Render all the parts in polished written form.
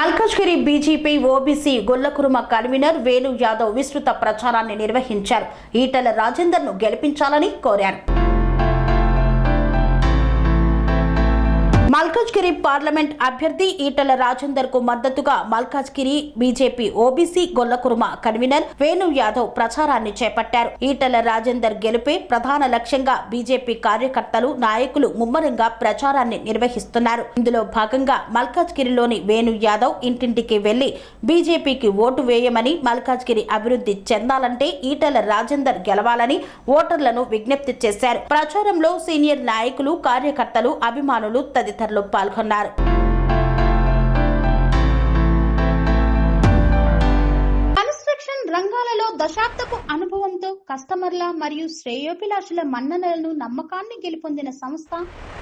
Malkajgiri BJP OBC Gollakuruma convener Venu Yadav విస్తృత ప్రచారాన్ని నిర్వహించారు. ఈటెల రాజేందర్ను గెలిపించాలని కోరారు. మల్కాజ్గిరి పార్లమెంట్ అభ్యర్థి ఈటెల రాజేందర్ కు మద్దతుగా Malkajgiri BJP OBC Gollakuruma convener Venu Yadav ప్రచారాన్ని చేపట్టారు. ఈటెల రాజేందర్ గెలుపే ప్రధాన లక్ష్యంగా బీజేపీ కార్యకర్తలు, నాయకులు ముమ్మరంగా ప్రచారాన్ని నిర్వహిస్తున్నారు. ఇందులో భాగంగా మల్కాజ్గిరిలోని వేణు యాదవ్ ఇంటింటికి వెళ్లి బీజేపీకి ఓటు వేయమని, మల్కాజ్గిరి అభివృద్ధి చెందాలంటే ఈటెల రాజేందర్ గెలవాలని ఓటర్లను విజ్ఞప్తి చేశారు. ప్రచారంలో సీనియర్ నాయకులు, కార్యకర్తలు, అభిమానులు తదితరులు పాల్గొన్నారు. కన్స్ట్రక్షన్ రంగాలలో దశాబ్దపు అనుభవంతో కస్టమర్ల మరియు శ్రేయోభిలాషుల మన్ననలను, నమ్మకాన్ని గెలుపొందిన సంస్థ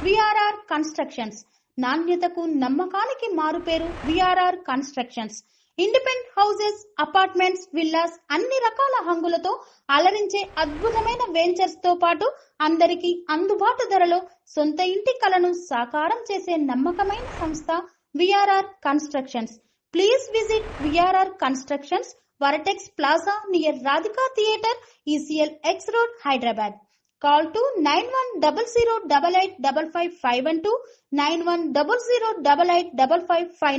విఆర్ఆర్ కన్స్ట్రక్షన్స్. నాణ్యతకు, నమ్మకానికి మారుపేరు VRR constructions. Independent houses, apartments, villas అన్ని రకాల హంగులతో అలరించే అద్భుతమైన వెంచర్స్ తో పాటు అందరికీ అందుబాటు ధరలో సొంత ఇంటి కలను సాకారం చేసే నమ్మకమైన సంస్థ VRR constructions. Please visit VRR constructions, వరటెక్స్ plaza near Radhika theatre, ECL X Road, Hyderabad. Call to 910088555512 9100885555.